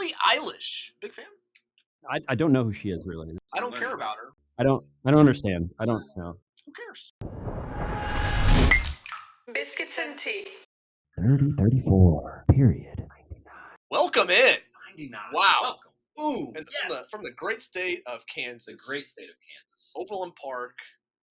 Billie Eilish, big fan. I don't know who she is really. I don't care about her. I don't understand. I don't know. Who cares? Biscuits and tea. 34. Period. 99. Welcome in. 99. Wow. Welcome. Boom. And Yes. from the great state of Kansas. The great state of Kansas. Overland Park.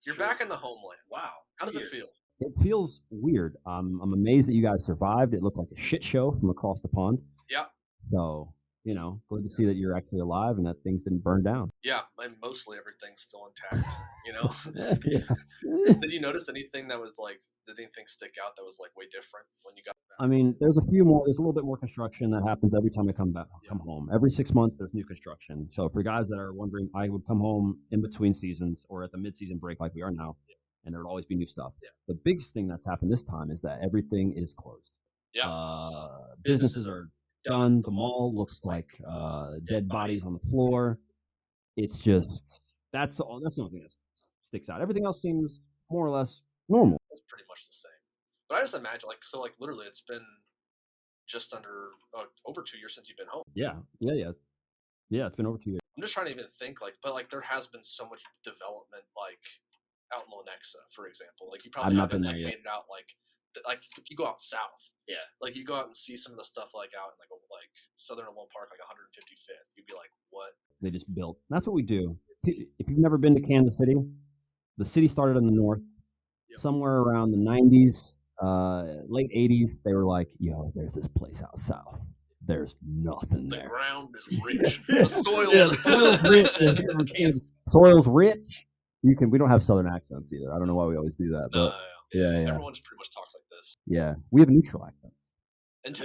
You're back in the homeland. Wow. How does it feel? It feels weird. I'm amazed that you guys survived. It looked like a shit show from across the pond. Yeah. So, good to see that you're actually alive and that things didn't burn down. Yeah, and mostly everything's still intact, Yeah. Did you notice anything that was like, did anything stick out that was like way different when you got back? I mean, there's a little bit more construction that happens every time I come home. Every 6 months, there's new construction. So for guys that are wondering, I would come home in between seasons or at the mid-season break like we are now, and there would always be new stuff. Yeah. The biggest thing that's happened this time is that everything is closed. Yeah. Businesses are done. The mall looks like dead bodies on the floor. It's just that's the only thing that sticks out. Everything else seems more or less normal. It's pretty much the same. But I just imagine literally it's been just under over 2 years since you've been home. Yeah. It's been over 2 years. I'm just trying to even think but there has been so much development out in Lenexa, for example. You probably haven't made it out if you go out south. Yeah. You go out and see some of the stuff out in Southern Overland Park, 155th. You'd be like, what? They just built. That's what we do. If you've never been to Kansas City, the city started in the north. Yep. Somewhere around the 90s, late 80s, they were like, yo, there's this place out south. There's nothing there. The ground is rich. The soil's rich. Kansas. Soil's rich. We don't have southern accents either. I don't know why we always do that. But yeah. Everyone just pretty much talks like this. Yeah. We have a neutral accent.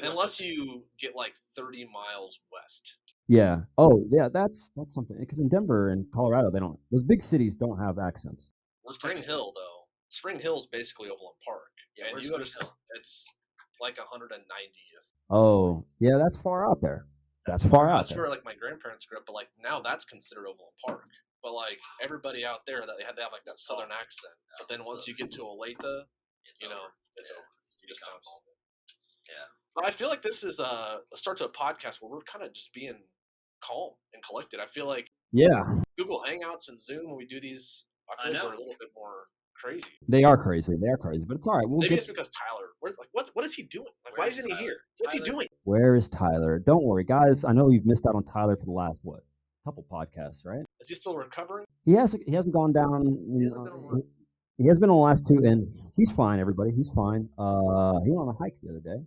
Unless you get 30 miles west. Yeah. Oh, yeah. That's something. Because in Denver and Colorado, those big cities don't have accents. Spring Hill, though. Spring Hill is basically Overland Park. Yeah, and you understand it's 190th. Oh, yeah. That's far out there. That's where my grandparents grew up, but now that's considered Overland Park. But everybody out there, that they had to have that southern accent. But then once you get to Olathe, it's over. You just sound home. Yeah. But I feel like this is a start to a podcast where we're kind of just being calm and collected. I feel like Google Hangouts and Zoom when we do these, I feel like we're a little bit more crazy. They are crazy, but it's all right. Maybe it's because Tyler. What is he doing? Why isn't he here? What's he doing? Where is Tyler? Don't worry, guys. I know you've missed out on Tyler for the last couple podcasts, right? Is he still recovering? He hasn't gone down. He has been on the last two, and he's fine. Everybody, he's fine. He went on a hike the other day,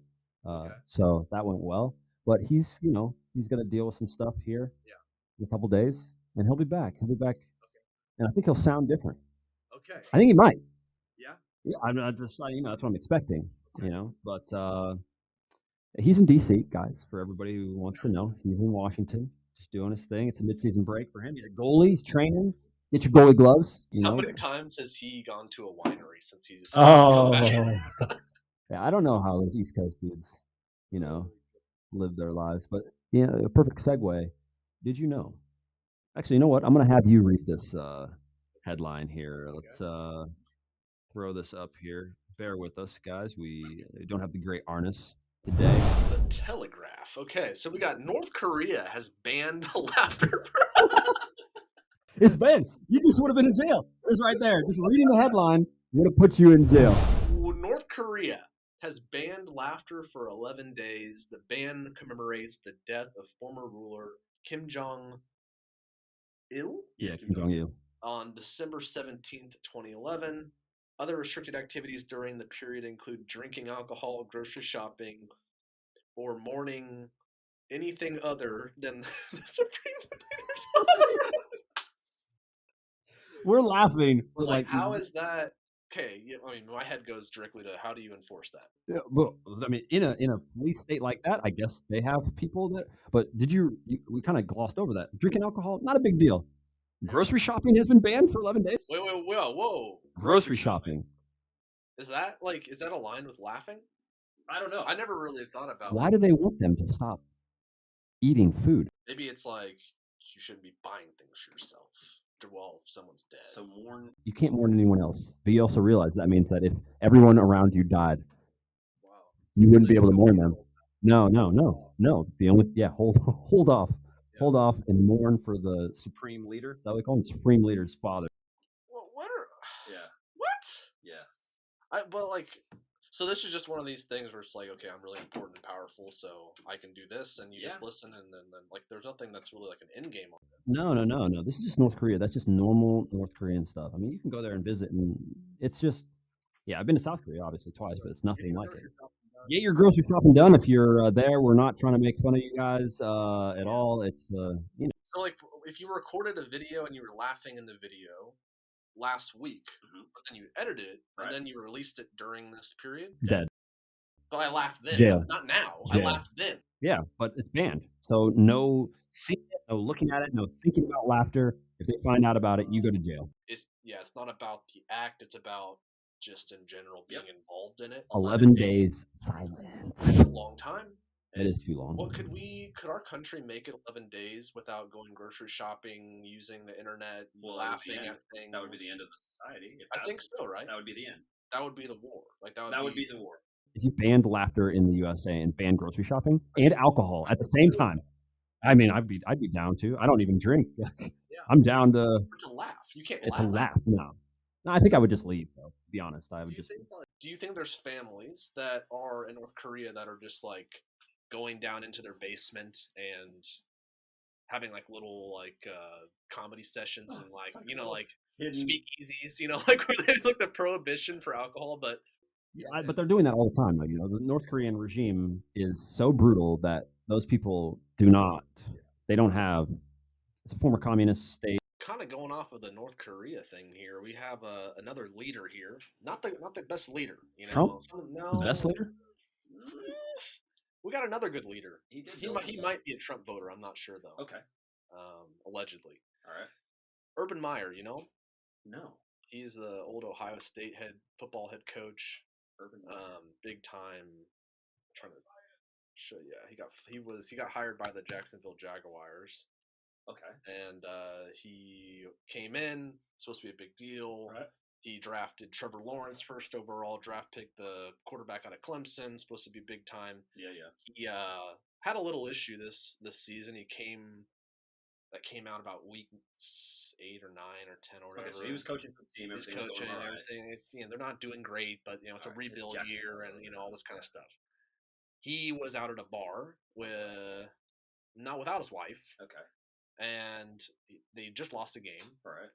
so that went well. But he's going to deal with some stuff here in a couple days, and he'll be back. Okay. And I think he'll sound different. Okay. I think he might. Yeah. Yeah. I'm just that's what I'm expecting. But he's in DC, guys. For everybody who wants to know, he's in Washington. Just doing his thing. It's a mid-season break for him. He's a goalie. He's training. Get your goalie gloves. How many times has he gone to a winery since he's come back? Yeah, I don't know how those East Coast dudes, live their lives. But a perfect segue. Did you know? Actually, you know what? I'm going to have you read this headline here. Let's throw this up here. Bear with us, guys. We don't have the great Arnis today. The Telegraph. Okay, so we got North Korea has banned laughter. It's banned. You just would have been in jail. It's right there. Just reading the headline would have put you in jail. North Korea has banned laughter for 11 days. The ban commemorates the death of former ruler Kim Jong-il? Yeah, Kim Jong-il. On December 17th, 2011. Other restricted activities during the period include drinking alcohol, grocery shopping, or mourning anything other than the Supreme Leader's. We're laughing. We're how is that? Okay, my head goes directly to how do you enforce that? Yeah, well, in a police state like that, I guess they have people that. But we kind of glossed over that. Drinking alcohol, not a big deal. Grocery shopping has been banned for 11 days. Wait, whoa. Grocery shopping. Is that aligned with laughing? I don't know. I never really thought about. Why do they want them to stop eating food? Maybe it's you shouldn't be buying things for yourself while someone's dead. So you can't mourn anyone else. But you also realize that means that if everyone around you died, you wouldn't be able to mourn them. No. The only hold off, Yeah. hold off, and mourn for the supreme leader. That we call him supreme leader's father. Well, what are? Yeah. What? Yeah. But like, so this is just one of these things where it's like, okay, I'm really important and powerful, so I can do this, and you just listen, and then like, there's nothing that's really like an end game on it. No. This is just North Korea. That's just normal North Korean stuff. I mean, you can go there and visit, and it's just, yeah, I've been to South Korea obviously twice, but it's nothing like it. Get your grocery shopping done if you're there. We're not trying to make fun of you guys at all. It's So like, if you recorded a video and you were laughing in the video last week, but then you edited it and then you released it during this period, dead. but I laughed then, Jail. not now. Jail. I laughed then. Yeah, but it's banned. So no seeing it, no looking at it, no thinking about laughter. If they find out about it, you go to jail. It's not about the act. It's about just in general being involved in it. 11 days silence. That's a long time. It is too long. Well, could our country make it 11 days without going grocery shopping, using the internet, laughing at things? That would be the end of the society. I think so, right? That would be the end. That would be the war. Like that would be the war. If you banned laughter in the USA and banned grocery shopping and alcohol at the same time, I mean, I'd be down too. I don't even drink. I'm down to laugh. You can't it's laugh. a laugh. No, I think I would just leave. Though, to be honest, I would just. Do you think there's families that are in North Korea that are just like going down into their basement and having like little like comedy sessions and like like speakeasies, like where they like the prohibition for alcohol, but but they're doing that all the time. Though, the North Korean regime is so brutal that those people do not. They don't have. It's a former communist state. Kind of going off of the North Korea thing here, we have another leader here. Not the best leader, Trump? No, The best leader? We got another good leader. He might be a Trump voter. I'm not sure though. Okay. Allegedly. All right. Urban Meyer, No. He's the old Ohio State football head coach. Urban Meyer. Big time. I'm trying to show you. He got hired by the Jacksonville Jaguars. Okay. And he came in, supposed to be a big deal. Right. He drafted Trevor Lawrence, first overall draft pick, the quarterback out of Clemson, supposed to be big time. Yeah. He had a little issue this season. That came out about week 8 or 9 or 10 or whatever. Okay, so he was coaching for the team. He's coaching and everything. It's, they're not doing great, but it's a rebuild year and all this kind of stuff. He was out at a bar not without his wife. Okay. And they just lost a game. Right.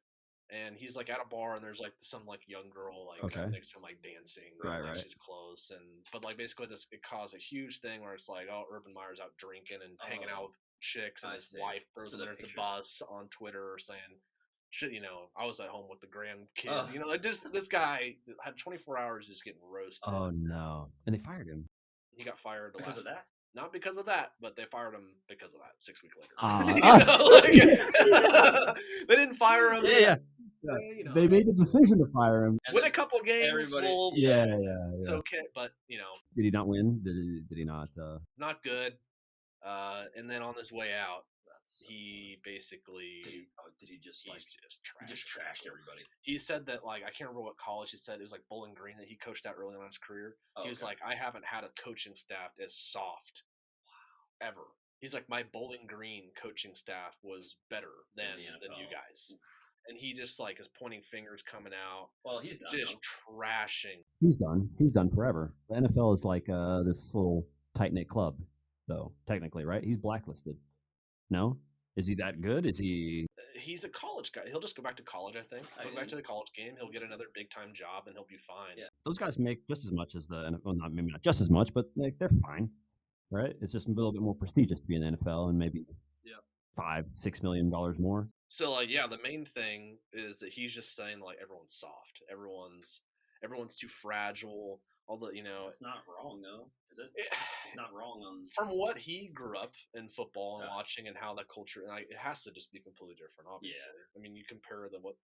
And he's like at a bar, and there's like some like young girl like next to him like dancing. Right. She's close, but like basically it caused a huge thing where it's like, oh, Urban Meyer's out drinking and hanging out with chicks, and his wife throws him under the bus on Twitter saying, "Shit, I was at home with the grandkids." Like this guy had 24 hours just getting roasted. Oh no! And they fired him. He got fired because of that. Not because of that, but they fired him because of that 6 weeks later. They didn't fire him. Yeah. They made the decision to fire him. Win a couple games. It's okay, but Did he not win? Did he not? Not good. And then on his way out, he basically did he just trashed everybody? He said that like I can't remember what college he said. It was like Bowling Green that he coached at early on in his career. He was like, I haven't had a coaching staff as soft ever. He's like, my Bowling Green coaching staff was better than you guys. And he just like is pointing fingers coming out. Well, he's done. Just trashing. He's done. He's done forever. The NFL is like this little tight knit club, though. Technically, right? He's blacklisted. No, is he that good? Is he? He's a college guy. He'll just go back to college. I think. Go back to the college game. He'll get another big time job, and he'll be fine. Yeah. Those guys make just as much as the NFL. Well, maybe not just as much, but they're fine, right? It's just a little bit more prestigious to be in the NFL, and maybe $5-6 million more. So like the main thing is that he's just saying like everyone's soft, everyone's too fragile. All the it's not wrong though, is it? It's not wrong from what he grew up in football and watching and how that culture and it has to just be completely different. Obviously, I mean you compare what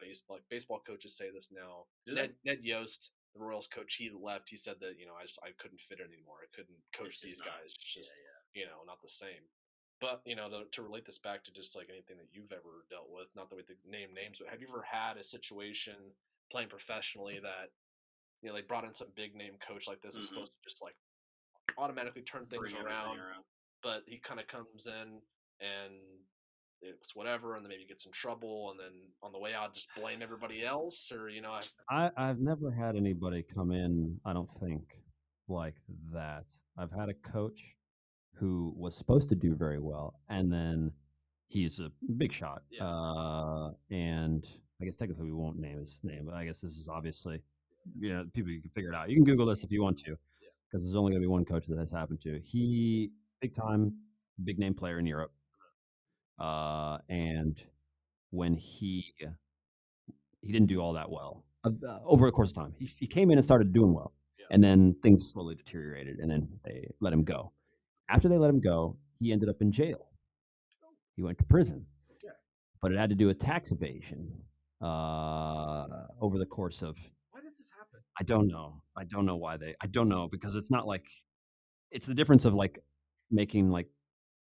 baseball coaches say this now. Ned Yost, the Royals coach, he left. He said that I couldn't fit it anymore. I couldn't coach these guys. It's just not the same. But to relate this back to just like anything that you've ever dealt with, not that we name names, but have you ever had a situation playing professionally that they brought in some big name coach like this is supposed to just like automatically turn things Bring everything around. But he kind of comes in and it's whatever, and then maybe gets in trouble, and then on the way out just blame everybody else, or I've never had anybody come in, I don't think, like that. I've had a coach who was supposed to do very well, and then he's a big shot. Yeah. And I guess technically we won't name his name, but I guess this is obviously, people, you can figure it out. You can Google this if you want to, because there's only going to be one coach that has happened to. He, big time, big name player in Europe. And when he didn't do all that well over the course of time. He came in and started doing well, and then things slowly deteriorated, and then they let him go. After they let him go, he ended up in jail. He went to prison, but it had to do with tax evasion over the course of. Why does this happen? I don't know. I don't know why I don't know, because it's not like it's the difference of like making like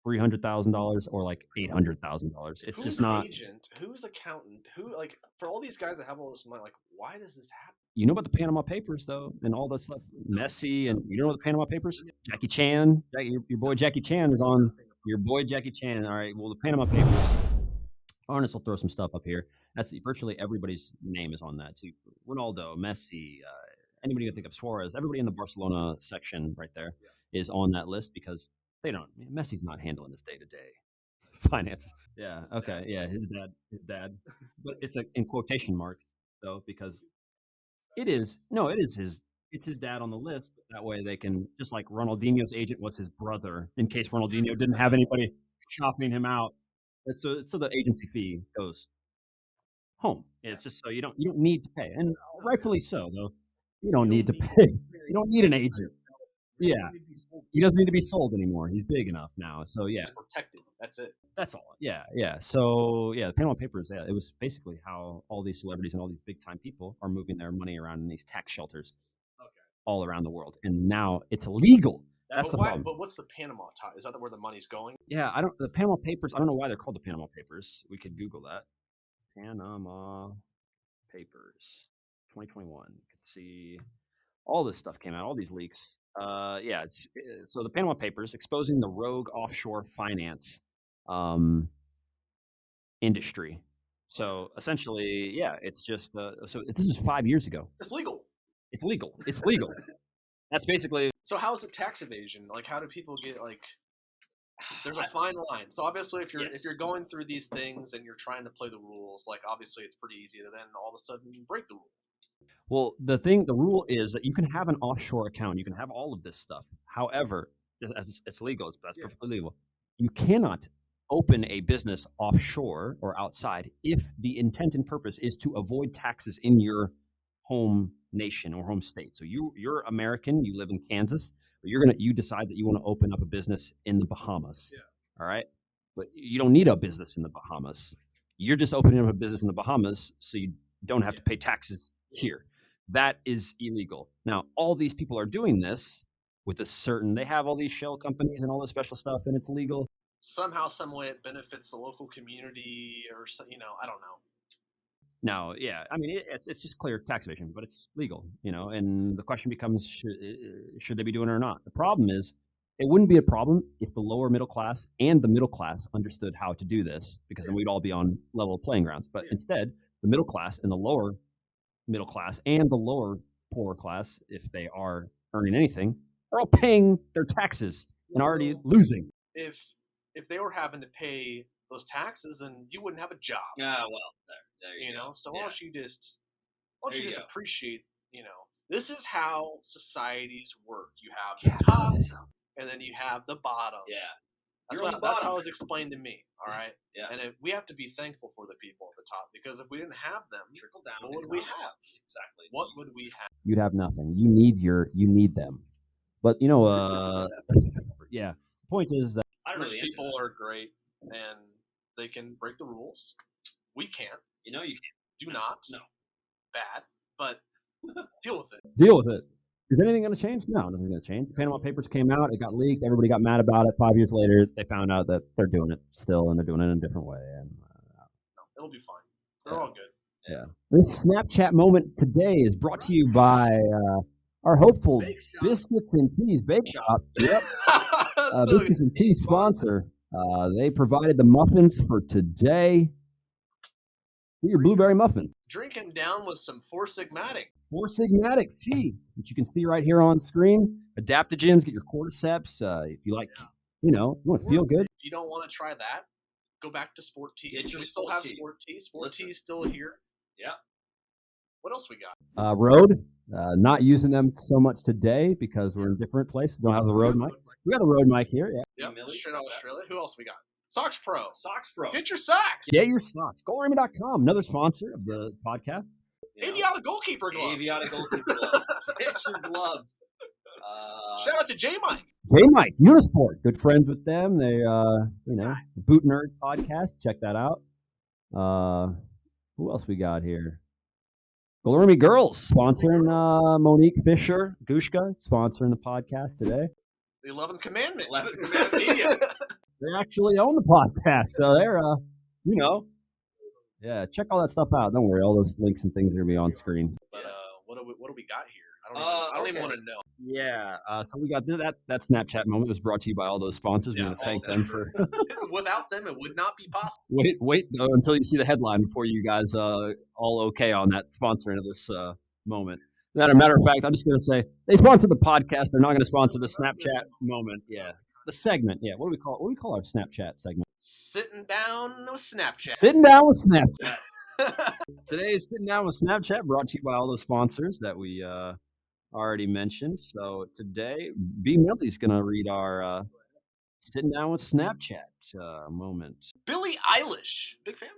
$300,000 or like $800,000. It's just not. Agent? Who's accountant? Who, like, for all these guys that have all this money, like, why does this happen? You know about the Panama Papers, though, and all that stuff. Messi, and you know what the Panama Papers? Jackie Chan, your boy Jackie Chan is on. Your boy Jackie Chan. All right. Well, the Panama Papers. Arnest will throw some stuff up here. That's virtually everybody's name is on that. So Ronaldo, Messi, anybody you think of, Suarez, everybody in the Barcelona section right there is on that list, because they don't. Messi's not handling this day-to-day finances. Yeah. Okay. Yeah. His dad. But it's in quotation marks though, because it is his dad on the list. That way they can, just like Ronaldinho's agent was his brother, in case Ronaldinho didn't have anybody shopping him out. So the agency fee goes home. It's just so you don't need to pay, and rightfully so though. You don't need to pay. You don't need an agent. Yeah, he doesn't need to be sold anymore. He's big enough now. So yeah, He's protected. That's it. that's all. Yeah. So yeah, the Panama Papers. Yeah, it was basically how all these celebrities and all these big time people are moving their money around in these tax shelters, all around the world, and now it's illegal. That's the problem. But what's the Panama tie? Is that where the money's going? Yeah, the Panama Papers. I don't know why they're called the Panama Papers. We could Google that. Panama Papers, 2021. You could see all this stuff came out, all these leaks. Yeah, so the Panama Papers exposing the rogue offshore finance industry. So essentially, yeah, it's just so this is 5 years ago. It's legal. It's legal. It's legal. That's basically. So how is it tax evasion? Like, how do people get like? There's a fine line. So obviously, if you're going through these things and you're trying to play the rules, like obviously it's pretty easy to then all of a sudden break the rule. Well, the rule is that you can have an offshore account. You can have all of this stuff. However, it's legal. That's perfectly legal. You cannot open a business offshore or outside if the intent and purpose is to avoid taxes in your home nation or home state. So you're American. You live in Kansas, but you decide that you want to open up a business in the Bahamas. Yeah. All right, but you don't need a business in the Bahamas. You're just opening up a business in the Bahamas so you don't have to pay taxes here. That is illegal. Now, all these people are doing this with they have all these shell companies and all this special stuff, and it's legal. Somehow, some way, it benefits the local community, or I don't know. No, yeah, I mean it's just clear tax evasion, but it's legal, And the question becomes, should they be doing it or not? The problem is, it wouldn't be a problem if the lower middle class and the middle class understood how to do this, because then we'd all be on level playing grounds. But instead, the middle class and the lower middle class and the lower poor class, if they are earning anything, are all paying their taxes and already losing. If they were having to pay those taxes, then you wouldn't have a job. Yeah, well, there you go. So why don't you just appreciate, this is how societies work. You have the top, and then you have the bottom. Yeah. That's how it was explained to me. All right. Yeah. And we have to be thankful for the people at the top, because if we didn't have them, trickle down. What would we have? Exactly. What would we have? You'd have nothing. You need them. But yeah. The point is that rich people are great and they can break the rules. We can't. You can't. Do not. No. Bad. But deal with it. Deal with it. Is anything going to change? No, nothing's going to change. The Panama Papers came out. It got leaked. Everybody got mad about it. 5 years later, they found out that they're doing it still, and they're doing it in a different way. And it'll be fine. They're all good. Yeah. This Snapchat moment today is brought to you by Our hopeful Bake Shop. Biscuits and Teas Bake Shop. Yep. Biscuits and Teas sponsor. They provided the muffins for today. Your blueberry muffins. Drinking down with some Four Sigmatic. Four Sigmatic tea, which you can see right here on screen. Adaptogens, get your cordyceps. If you like, you want to feel good. If you don't want to try that, go back to Sport Tea. Get your We still Sport have Tea. Sport Tea. Sport Tea is still here. Yeah. What else we got? Rode. Not using them so much today because we're in different places. Don't have the Rode mic. We got the Rode mic here. Yeah. Yep. Straight out of Australia. Who else we got? Socks Pro. Socks Pro. Get your socks. Get your socks. GoArmy.com, another sponsor of the podcast. Aviata goalkeeper gloves. Aviata goalkeeper gloves. Get your gloves. Shout out to J Mike. J-Mike, Unisport. Good friends with them. They, Boot Nerd podcast. Check that out. Who else we got here? GoArmy Girls sponsoring Monique Fisher, Gushka, sponsoring the podcast today. The 11th Commandment. 11th Commandment Media. They actually own the podcast, so they're, yeah, check all that stuff out. Don't worry, all those links and things are gonna be on screen. But what do we got here? I don't even want to know. Yeah, so we got that Snapchat moment was brought to you by all those sponsors. We want to thank them for. Without them, it would not be possible. Wait until you see the headline before you guys all okay on that sponsoring of this moment. As a matter of fact, I'm just going to say they sponsored the podcast. They're not going to sponsor the Snapchat moment. Yeah, the segment. Yeah, what do we call our Snapchat segment? Sitting down with Snapchat. Sitting down with Snapchat. Today is Sitting Down with Snapchat, brought to you by all those sponsors that we already mentioned. So today, B. Millie's going to read our Sitting Down with Snapchat moment. Billie Eilish. Big fan?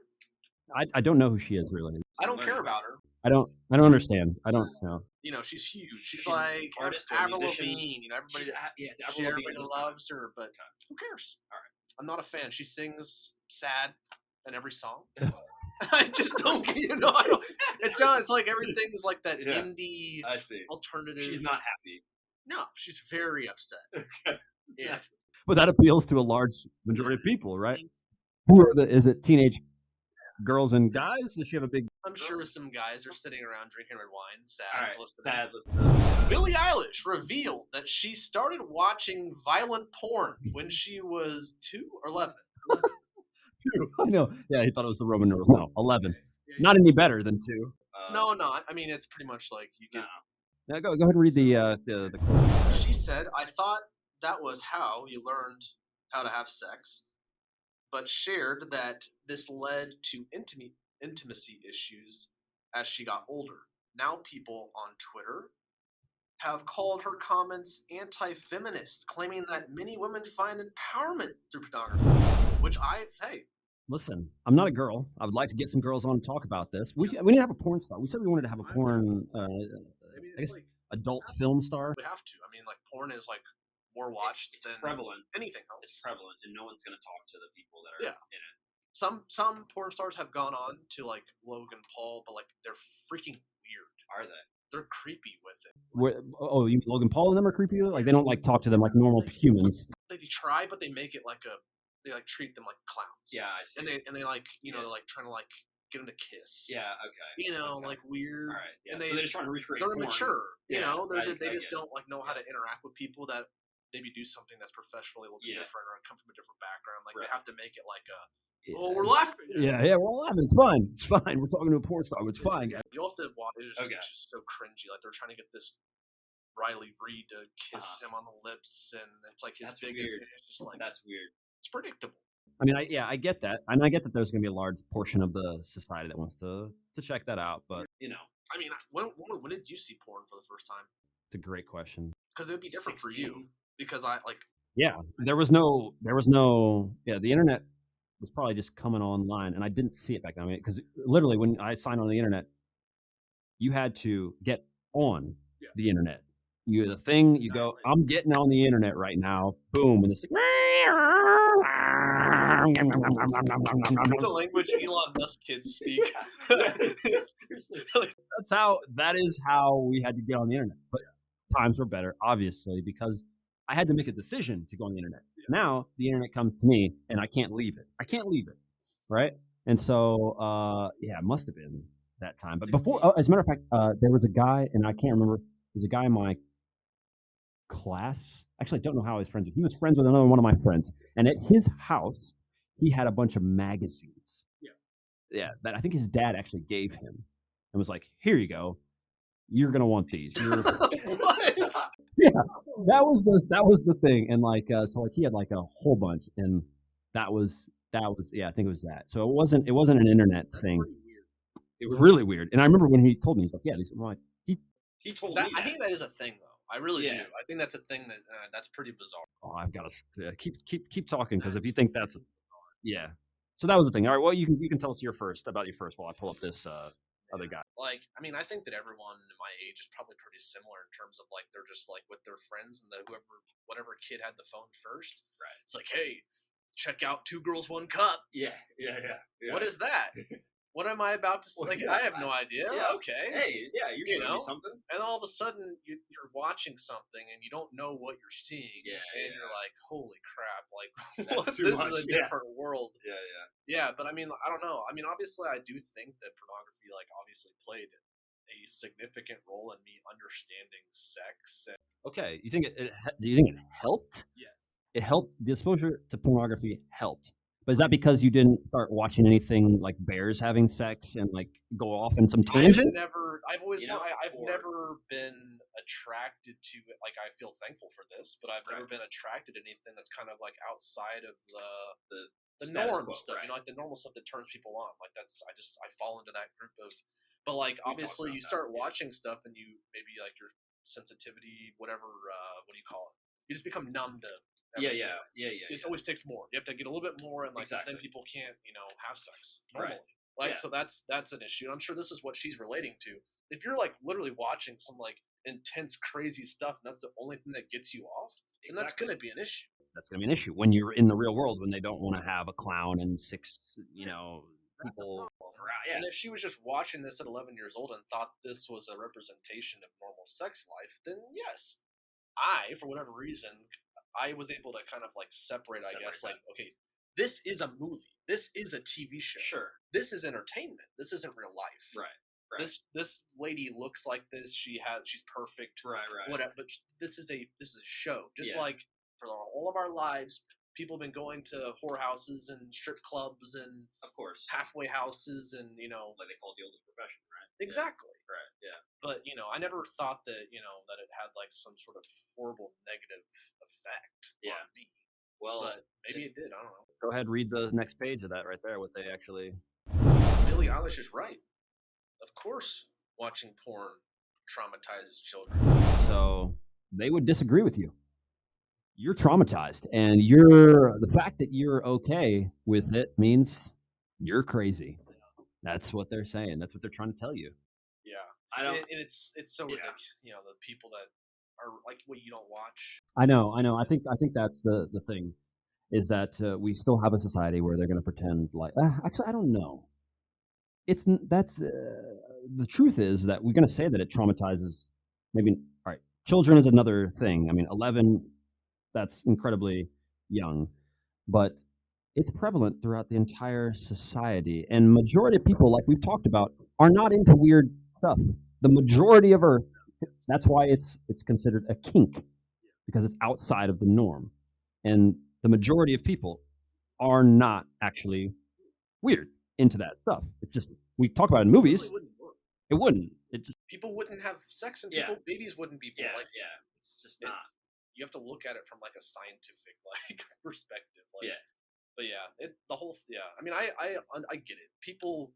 I don't know who she is, really. I don't care about her. I don't understand. I don't know. She's huge. She's like artist or Avril musician. Lavigne. Everybody loves her, but who cares? All right. I'm not a fan. She sings sad in every song. I just don't, I don't. It's like everything is like that indie I see. alternative. She's not happy. No, she's very upset. Okay. Yeah. But that appeals to a large majority of people, right? Who are is it teenage girls and guys? Does she have a big? I'm sure some guys are sitting around drinking red wine, sad. All right. Listening. Sad. Billie Eilish revealed that she started watching violent porn when she was 2 or 11. 2. I know. Yeah, he thought it was the Roman numerals. No, 11. Not any better than 2. No, not. I mean, it's pretty much like you get. Now go ahead and read the. She said, "I thought that was how you learned how to have sex, but shared that this led to intimacy issues as she got older. Now people on Twitter have called her comments anti-feminist, claiming that many women find empowerment through pornography, which Listen, I'm not a girl. I would like to get some girls on and talk about this. We need to have a porn star. We said we wanted to have a porn, adult film star. We have to. I mean, like, porn is like more watched than prevalent. Anything else. It's prevalent, and no one's going to talk to the people that are in it. Some porn stars have gone on to like Logan Paul, but like they're freaking weird. Are they? They're creepy with it. You mean Logan Paul and them are creepy? Like they don't like talk to them like normal humans. They try, but they make it like they like treat them like clowns. Yeah, I see. And they like they're like trying to like get them to kiss. Yeah, okay. Okay. Like weird. All right. Yeah. And so they're just trying to recreate. They're porn. immature. They I just don't like know how to interact with people that maybe do something that's professionally a little bit different or come from a different background. Like they have to make it like oh, we're laughing. Yeah, we're all laughing. It's fine. It's fine. We're talking to a porn star. It's fine. You have to watch. It's just so cringy. Like they're trying to get this Riley Reid to kiss him on the lips, and it's like his biggest. It's just like that's weird. It's predictable. I mean, I get that, and I get that there's going to be a large portion of the society that wants to check that out. But I mean, when did you see porn for the first time? It's a great question. Because it would be different 16. For you. Because I like. Yeah, there was no. Yeah, the internet was probably just coming online, and I didn't see it back then. I mean, because literally when I signed on the internet, you had to get on the internet. You go, I'm getting on the internet right now. Boom, and it's like, it's a language Elon Musk kids speak. Seriously, that is how we had to get on the internet. But times were better, obviously, because I had to make a decision to go on the internet. Now the internet comes to me, and I can't leave it. Right? And so, it must have been that time. But before, as a matter of fact, there was a guy, and I can't remember. There's a guy in my class. Actually, I don't know how he's friends with. He was friends with another one of my friends, and at his house, he had a bunch of magazines. Yeah, that I think his dad actually gave him, and was like, "Here you go. You're gonna want these." What? Yeah, that was the thing, and so he had like a whole bunch, and that was yeah, I think it was that. So it wasn't an internet thing. It was really weird, and I remember when he told me, he's like, "Yeah, these." I'm like, He told That, me I that. think that is a thing, though. I really Yeah. do. I think that's a thing that's pretty bizarre. "Oh, I've got to keep talking because if you think that's yeah." So that was the thing. All right, well, you can tell us about your first while I pull up this other guy. Like, I mean, I think that everyone my age is probably pretty similar in terms of like they're just like with their friends and whatever kid had the phone first. Right. It's like, hey, check out Two Girls One Cup. Yeah. What is that? What am I about to say? Well, Like, yeah, I have no idea. yeah. Okay. Hey, yeah, you're You showing know? me something. And all of a sudden, you're watching something and you don't know what you're seeing. Yeah, and you're like, holy crap. Like, That's too this much. is a Yeah. different world. Yeah. Yeah, but I mean, I don't know. I mean, obviously, I do think that pornography, like, obviously played a significant role in me understanding sex. And Okay, do you think it helped? yes. It helped. The exposure to pornography helped. But is that because you didn't start watching anything like bears having sex and like go off in some tangent? I've always, You know, I've or- never been attracted to it. Like, I feel thankful for this, but I've never been attracted to anything that's kind of like outside of the status norm quo, stuff. right. You know, like the normal stuff that turns people on. Like I fall into that group of. But like, talked obviously, about you that, start yeah. watching stuff, and you maybe like your sensitivity, whatever. What do you call it? You just become numb to. Yeah. everything. It always takes more. You have to get a little bit more, and like Exactly. then people can't, have sex Right. normally. Like, Yeah. so that's an issue. And I'm sure this is what she's relating to. If you're like literally watching some like intense, crazy stuff, and that's the only thing that gets you off, then that's Exactly. going to be an issue. That's going to be an issue when you're in the real world when they don't want to have a clown and six, people. Yeah. And if she was just watching this at 11 years old and thought this was a representation of normal sex life, then yes, I, for whatever reason, I was able to kind of like separate I guess, that. like, okay, this is a movie. This is a TV show. Sure. This is entertainment. This isn't real life. Right. This lady looks like this. She's perfect. Right. Whatever. But this is a show. Just Yeah. like for all of our lives, people have been going to whorehouses and strip clubs and Of course. halfway houses and Like they call it the oldest profession, right? exactly. Yeah. Right. Yeah. But I never thought that that it had like some sort of horrible negative effect Yeah. on me. Well, But maybe it did. I don't know. Go ahead, read the next page of that right there. What they actually. Billie Eilish is right. Of course, watching porn traumatizes children. So they would disagree with you. You're traumatized, and the fact that you're okay with it means you're crazy. That's what they're saying. That's what they're trying to tell you. Yeah, I don't. and it's so Yeah. ridiculous. The people that are like, what you don't watch. I know. I think that's the thing, is that we still have a society where they're going to pretend like. Actually, I don't know. The truth is that we're going to say that it traumatizes. Maybe all right. Children is another thing. I mean, 11. That's incredibly young, but it's prevalent throughout the entire society. And majority of people, like we've talked about, are not into weird stuff. The majority of Earth, that's why it's considered a kink, because it's outside of the norm. And the majority of people are not actually weird into that stuff. It's just, we talk about it in movies. It wouldn't work. It wouldn't. It just, People wouldn't have sex, and Yeah. babies wouldn't be born. Yeah. Like, It's just not. you have to look at it from like a scientific like perspective. Like, Yeah. But yeah, I mean, I get it. People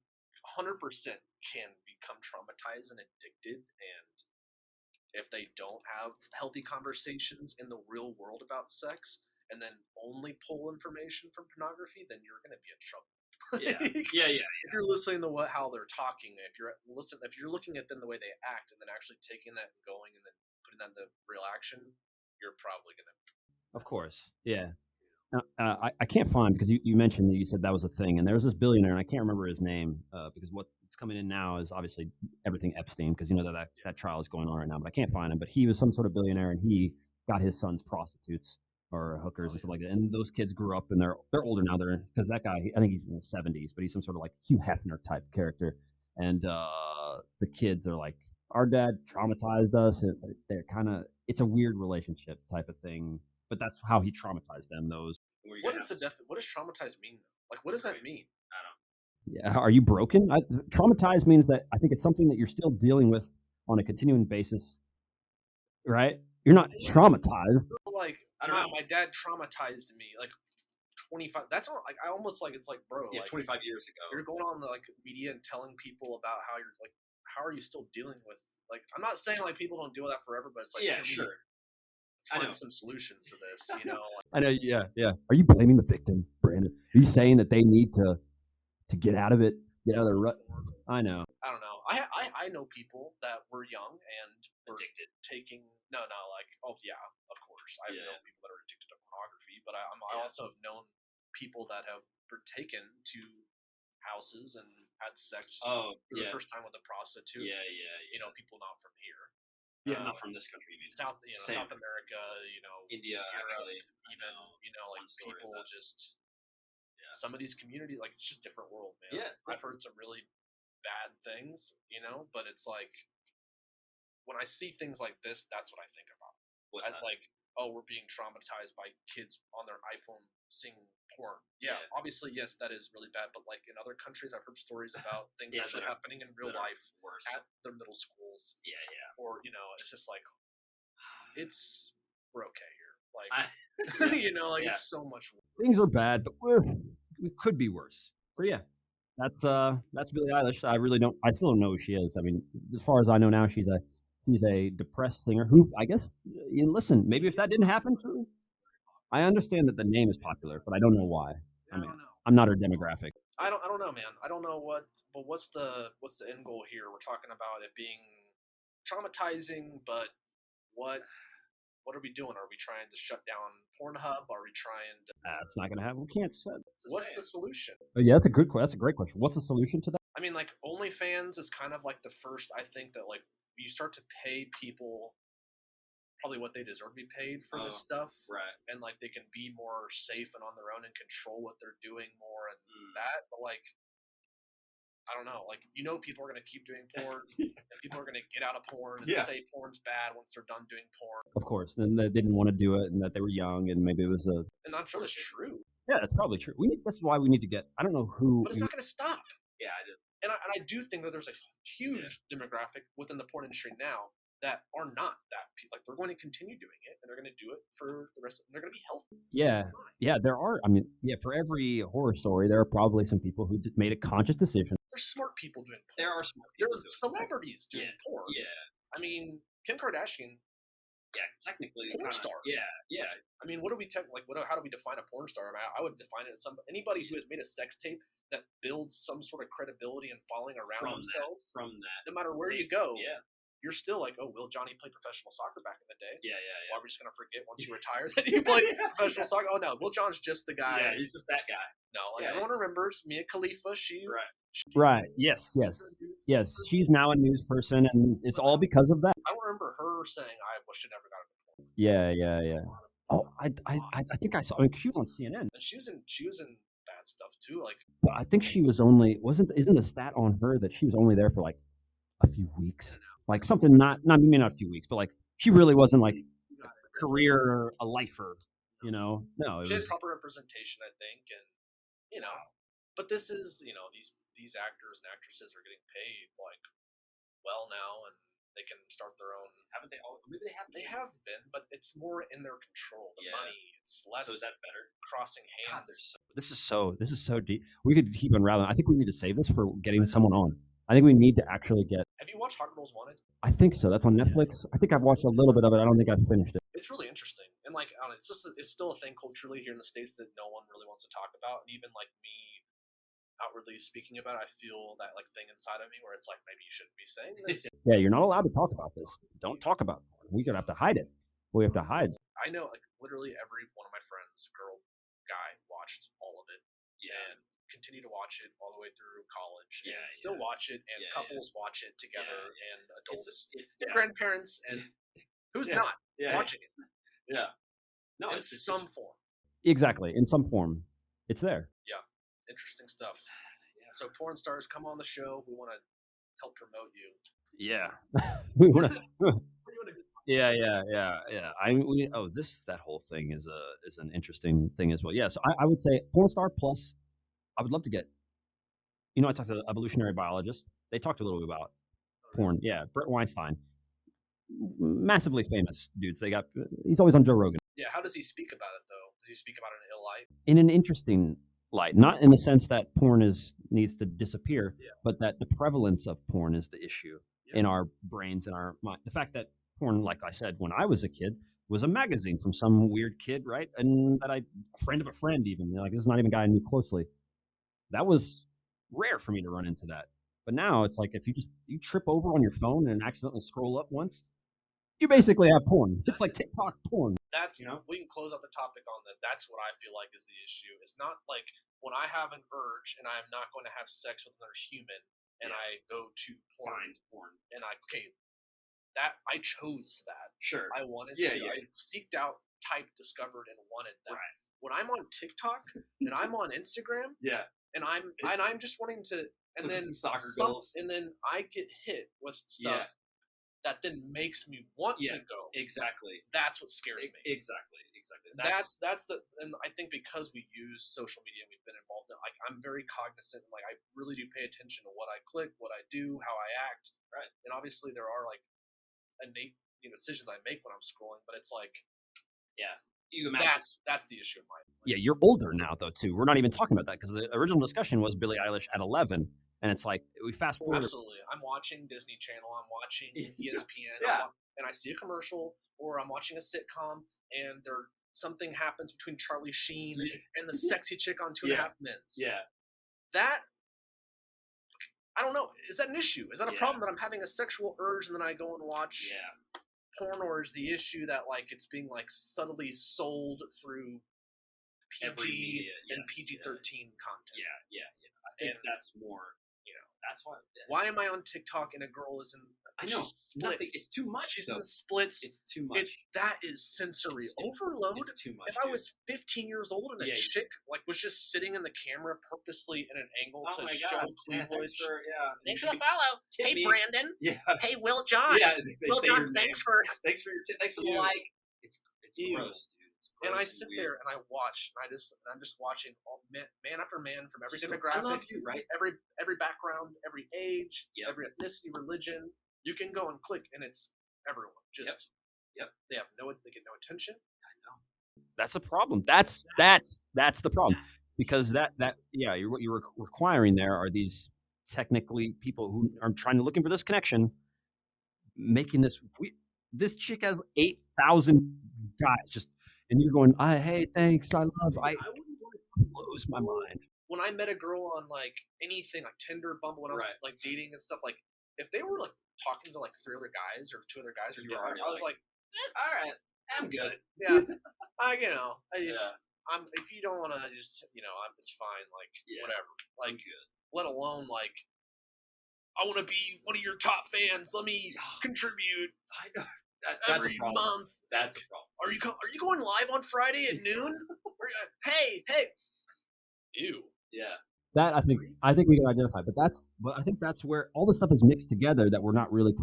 100% can become traumatized and addicted, and if they don't have healthy conversations in the real world about sex, and then only pull information from pornography, then you're going to be in trouble. Yeah. If you're listening to how they're talking, if you're looking at them the way they act, and then actually taking that and going and then putting that into real action, you're probably going to. of course, yeah. I can't find, because you mentioned that you said that was a thing, and there was this billionaire, and I can't remember his name, because what's coming in now is obviously everything Epstein, because that trial is going on right now, but I can't find him. But he was some sort of billionaire, and he got his sons prostitutes or hookers and stuff like that. And those kids grew up, and they're older now. Because that guy, I think he's in his 70s, but he's some sort of like Hugh Hefner type character, and the kids are like our dad traumatized us. They're kind of, it's a weird relationship type of thing, but that's how he traumatized them. What does traumatized mean though? Like, what does that mean? I don't. Yeah, are you broken? Traumatized means that I think it's something that you're still dealing with on a continuing basis, right? You're not traumatized. Like, I don't know. My dad traumatized me. Like 25. That's all. Like, I almost like it's like, bro. Yeah, like, 25 years ago. You're going on the like media and telling people about how you're like, how are you still dealing with? Like, I'm not saying like people don't deal with that forever, but it's like, yeah, sure. Let's find some solutions to this. You know. Like, I know. Yeah, yeah. Are you blaming the victim, Brandon? Are you saying that they need to get out of it, get out of the rut? I know. I don't know. I know people that were young and were Addicted. taking like, oh yeah, of course. I've known people that are addicted to pornography, but I also have known people that have been taken to houses and had sex for the first time with a prostitute. Yeah. You know, people not from here. Yeah, not from this country. Maybe. South America. You know, India, Europe, actually. even like people just. Yeah. Some of these communities, like, it's just a different world, man. Yeah, I've heard some really bad things, but it's like when I see things like this, that's what I think about. What's that? Like, oh, we're being traumatized by kids on their iPhone seeing porn. Yeah, obviously, yes, that is really bad. But like in other countries, I've heard stories about things actually happening in real life at their middle schools. Yeah. Or it's just like we're okay here. Like it's so much worse. Things are bad, but we could be worse. But yeah, that's Billie Eilish. I still don't know who she is. I mean, as far as I know now, she's a depressed singer who, I guess, listen, maybe if that didn't happen to her, I understand that the name is popular, but I don't know why. I mean, I'm not her demographic. I don't know, man. I don't know what's the end goal here? We're talking about it being traumatizing, but what are we doing? Are we trying to shut down Pornhub? Are we trying to? It's not going to happen. We can't say. What's the solution? Yeah, that's a great question. What's the solution to that? I mean, like, OnlyFans is kind of like the first. I think that like you start to pay people probably what they deserve to be paid for this stuff, right? And like they can be more safe and on their own and control what they're doing more and that. But like, I don't know. Like, people are going to keep doing porn, and people are going to get out of porn and say porn's bad once they're done doing porn. Of course, and they didn't want to do it, and that they were young, and maybe it was a. And I'm sure that's true. Yeah, that's probably true. That's why we need to get. I don't know who. But it's not going to stop. Yeah, I do. And I do think that there's a huge demographic within the porn industry now that are not that like they're going to continue doing it and they're going to do it for the rest. They're going to be healthy. Yeah, there are. I mean, for every horror story, there are probably some people who made a conscious decision. There's smart people doing porn. There are smart people. There's celebrities doing porn. Yeah. I mean, Kim Kardashian. Yeah, technically porn star. Yeah. I mean, what do we how do we define a porn star? I mean, I would define it as anybody who has made a sex tape that builds some sort of credibility and following around themselves. From that, no matter where you go, you're still like, oh, Will Johnny played professional soccer back in the day? Yeah. Why are we just gonna forget once you retire that he played professional soccer? Oh no, Will John's just the guy. Yeah, he's just that guy. No, everyone remembers Mia Khalifa. Right. Yes. She's now a news person, and it's all because of that. I remember her saying, "I wish I never got into porn." Yeah. Oh, I think I saw. I mean, she was on CNN, and she was in bad stuff too. Like, but I think she was isn't a stat on her that she was only there for like a few weeks, like something maybe not a few weeks, but like she really wasn't like career a lifer, No, she had proper representation, I think, and but this is these actors and actresses are getting paid like well now, and they can start their own. Haven't they all? Maybe they have. They have been, but it's more in their control. The money, it's less. So is that better? Crossing hands. God, this is so deep. We could keep unraveling. I think we need to save this for getting someone on. I think we need to actually get. Have you watched Hot Girls Wanted? I think so. That's on Netflix. I think I've watched a little bit of it. I don't think I've finished it. It's really interesting, and like, I don't know, it's still a thing culturally here in the States that no one really wants to talk about, and even like me. Outwardly speaking about it, I feel that like thing inside of me where it's like maybe you shouldn't be saying this. Yeah, you're not allowed to talk about this. Don't talk about it. We're gonna have to hide it. We have to hide. I know, like literally every one of my friends, girl, guy, watched all of it, and continue to watch it all the way through college, and still watch it, and couples watch it together, and adults, and grandparents, and who's not watching it? Yeah, no, in some form. Exactly, in some form, it's there. Yeah. Interesting stuff. So porn stars, come on the show. We want to help promote you. Yeah. We wanna yeah. That whole thing is an interesting thing as well. Yeah, so I would say porn star plus I would love to get I talked to evolutionary biologists. They talked a little bit about porn. Yeah, Brett Weinstein, massively famous dudes. He's always on Joe Rogan. Yeah, how does he speak about it though? Does he speak about it in ill light? In an interesting light, not in the sense that porn needs to disappear, but that the prevalence of porn is the issue in our brains and our mind. The fact that porn, like I said, when I was a kid, was a magazine from some weird kid, right? And that a friend of a friend, even like this is not even a guy I knew closely. That was rare for me to run into that. But now it's like if you trip over on your phone and accidentally scroll up once, you basically have porn. It's like TikTok porn. That's we can close out the topic on that. That's what I feel like is the issue. It's not like when I have an urge and I'm not going to have sex with another human and I go to porn and that I chose that. Sure. I wanted to. Yeah. I seeked out, typed, discovered, and wanted that. Right. When I'm on TikTok and I'm on Instagram, and I'm just wanting to, and then some soccer goals, and then I get hit with stuff that then makes me want to go. Exactly. That's what scares me. Exactly. That's and I think because we use social media and we've been involved in it, like I'm very cognizant, like I really do pay attention to what I click, what I do, how I act. Right. And obviously there are like innate decisions I make when I'm scrolling, but it's like you imagine that's the issue in my mind. Yeah, you're older now though too. We're not even talking about that because the original discussion was Billie Eilish at 11, and it's like we fast forward. Absolutely, I'm watching Disney Channel, I'm watching ESPN, and I see a commercial, or I'm watching a sitcom, and something happens between Charlie Sheen and the sexy chick on Two and a Half Men. Yeah, that I don't know. Is that an issue? Is that a problem that I'm having a sexual urge and then I go and watch porn, or is the issue that like it's being like subtly sold through PG and PG-13 content? Yeah. I think that's more. That's why. Why am I on TikTok and a girl is in? I know. Splits. It's too much. She's in the splits. It's too much. That is sensory overload. It's too much. If I was 15 years old and a chick like was just sitting in the camera purposely in an angle to show cleavage. Thanks for the follow. Hey Brandon. Yeah. Hey Will John. Yeah. Will John, thanks for the like. It's gross, dude. And I sit there and I watch, and I'm just watching man after man from every demographic. I love you, right? Every background, every age, every ethnicity, religion. You can go and click, and it's everyone. Just they get no attention. I know. That's a problem. That's the problem because what you're requiring there are these technically people who are looking for this connection, making this. This chick has 8,000 guys just. And you're going, hey, thanks, I love. I wouldn't want to blows my mind. When I met a girl on like anything like Tinder, Bumble, when I was like dating and stuff, like if they were like talking to like 3 other guys or 2 other guys, or I was like, all right, I'm good. Yeah, if you don't want to just it's fine. Like whatever. Like good. Let alone like I want to be one of your top fans. Let me contribute. Every month. That's a problem. Are you going live on Friday at noon? Hey. Ew. Yeah. That I think we can identify, but I think that's where all this stuff is mixed together that we're not really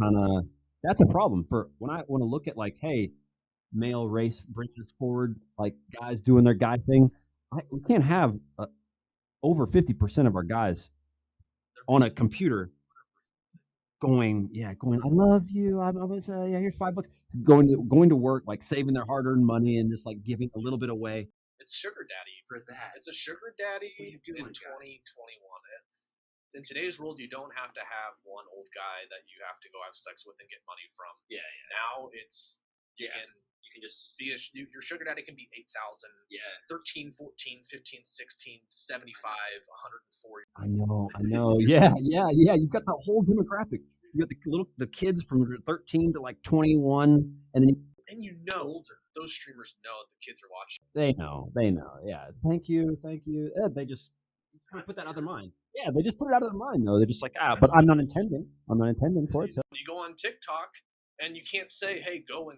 that's a problem for when I want to look at like, hey, male race bringing us forward, like guys doing their guy thing. We can't have over 50% of our guys on a computer going, I love you. I was, here's $5. Going to work, like saving their hard-earned money and just like giving a little bit away. It's sugar daddy for that. It's a sugar daddy in 2021. In today's world, you don't have to have one old guy that you have to go have sex with and get money from. Yeah. Now it's you can just be your sugar daddy can be 8,000. Yeah. 13, 14, 15, 16, 75, 140. I know. Yeah. You've got the whole demographic. You got the kids from 13 to like 21, and then those streamers know that the kids are watching. They know. Yeah. Thank you. They just kind of put that out of their mind. Yeah, they just put it out of their mind though. They're just like, but I'm not intending for it. So you go on TikTok. And you can't say, "Hey, go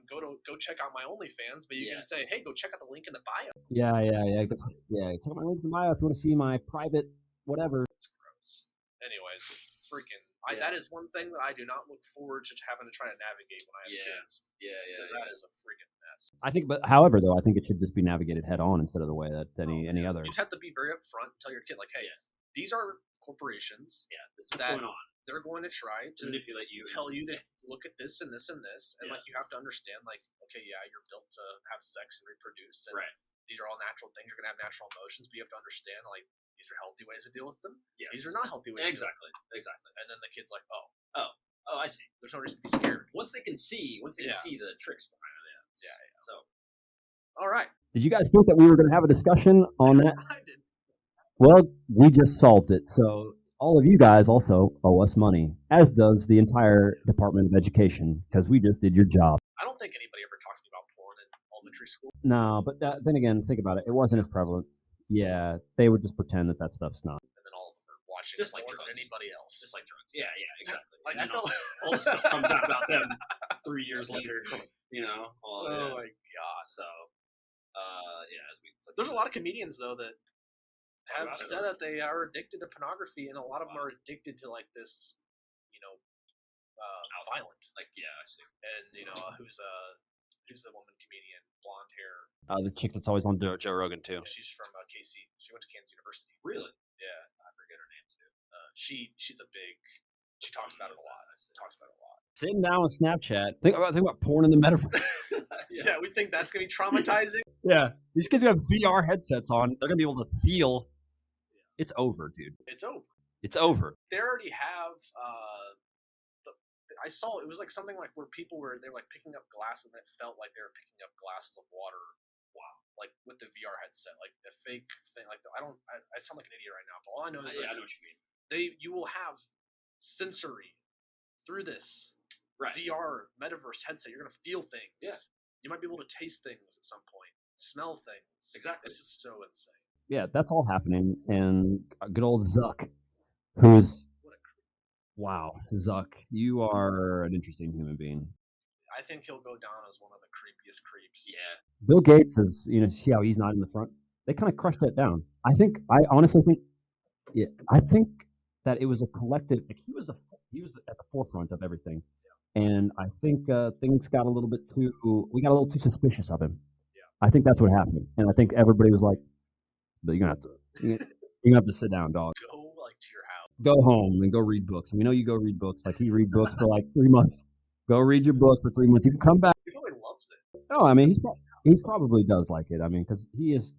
check out my OnlyFans," but you can say, "Hey, go check out the link in the bio." Yeah. Check out my link in the bio if you want to see my private whatever. It's gross. Anyways, freaking That is one thing that I do not look forward to having to try to navigate when I have kids. Because that is a freaking mess. I think, but however, though, I think it should just be navigated head on instead of the way that any other. You just have to be very upfront and tell your kid, like, hey, these are corporations. Yeah, this is what's going on. They're going to try to manipulate you, tell you to look at this and this and this, and Yeah. like you have to understand, like, okay, yeah, you're built to have sex and reproduce, and Right. these are all natural things. You're gonna have natural emotions, but you have to understand, like, these are healthy ways to deal with them. Yes. These are not healthy ways. Exactly. Exactly. And then the kid's like, oh, I see. there's no reason to be scared. Once they can see the tricks behind it. Yeah. So, All right. Did you guys think that we were going to have a discussion on that? I did. Well, we just solved it. So all of you guys also owe us money, as does the entire Department of Education, because we just did your job. I don't think anybody ever talks to me about porn in elementary school. No, but then again, think about it. It wasn't as prevalent. Yeah, they would just pretend that stuff's not. And then all of them are watching Just it like more drugs. than anybody else. just like drugs. Yeah, exactly. Like, And I felt all the stuff comes out about them 3 years later. All Oh my god. So, as we There's a lot of comedians though that have about it. said that they are addicted to pornography, and a lot of them are addicted to like this, violent. Like, I see. And who's the woman comedian, blonde hair? The chick that's always on Joe Rogan too. She's from KC. She went to Kansas University. Really? Yeah, I forget her name too. she's a big. She talks about it a lot. Sitting down with Snapchat. Think about porn in the metaverse. Yeah, we think that's gonna be traumatizing. Yeah, these kids have VR headsets on. They're gonna be able to feel. It's over, dude. It's over. It's over. They already have. I saw it was like something like where they were like picking up glass and it felt like they were picking up glasses of water. Wow. Like with the VR headset, like the fake thing. Like I sound like an idiot right now, but all I know is I know what you mean. you will have sensory through this Right. VR metaverse headset. You're gonna feel things. Yeah. You might be able to taste things at some point, smell things. Exactly. This is so insane. Yeah, that's all happening. And good old Zuck, who's What a creep. wow, Zuck, you are an interesting human being. I think he'll go down as one of the creepiest creeps. Yeah. Bill Gates is, see how he's not in the front? They kind of crushed that down. I honestly think that it was a collective, like he was at the forefront of everything. And I think things got a little too suspicious of him. Yeah. I think that's what happened. And I think everybody was like, but you're gonna have to sit down, dog. Go like to your house. Go home and go read books. We know you go read books. Like he read books for like 3 months. Go read your book for 3 months. You can come back. He probably loves it. No, I mean he probably does like it. I mean, because he is.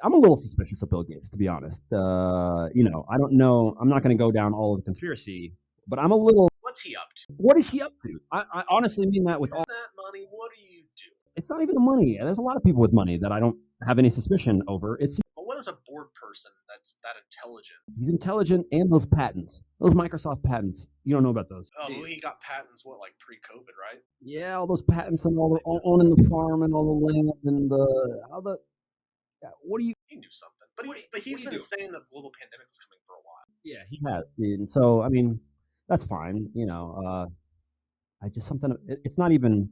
I'm a little suspicious of Bill Gates, to be honest. I don't know. I'm not going to go down all of the conspiracy, but I'm a little. What's he up to? What is he up to? I honestly mean that with all. That money, what do you do? It's not even the money. There's a lot of people with money that I don't have any suspicion over. It's But what is a bored person that's that intelligent? he's intelligent and those patents, those Microsoft patents. You don't know about those. Oh, he got patents, like pre-COVID, right? Yeah, all those patents and all the owning the farm and all the land and what do you? He knew something. But he's been saying the global pandemic was coming for a while. Yeah, he has. And so, I mean, that's fine. I just something. It's not even.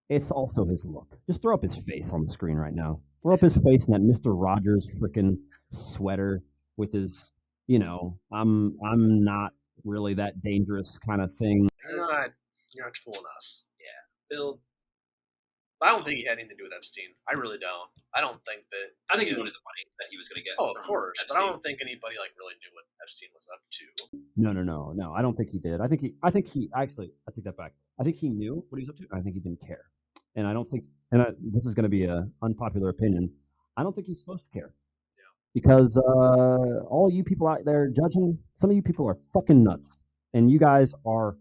It's also his look. Just throw up his face on the screen right now. Throw up his face in that Mr. Rogers freaking sweater with his. I'm not really that dangerous kind of thing. You're not fooling us. Yeah. Bill. I don't think he had anything to do with Epstein. I really don't. I don't think that. I think he wanted the money that he was going to get. Oh, of from course, Epstein. but I don't think anybody really knew what Epstein was up to. No. I don't think he did. I take that back. I think he knew what he was up to. I think he didn't care. And I don't think, this is going to be an unpopular opinion. I don't think he's supposed to care. Yeah. Because all you people out there judging, some of you people are fucking nuts. And you guys are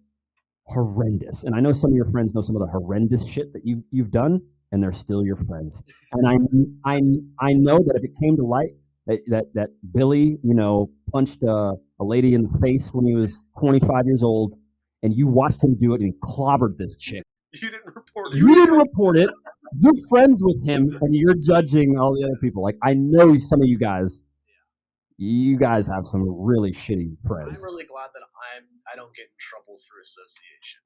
horrendous. And I know some of your friends know some of the horrendous shit that you've done, and they're still your friends. And I know that if it came to light that Billy, punched a lady in the face when he was 25 years old, and you watched him do it, and he clobbered this chick. You didn't report it. You didn't report it. You're friends with him, and you're judging all the other people. Like, I know some of you guys. You guys have some really shitty friends. I'm really glad that I don't get in trouble through association.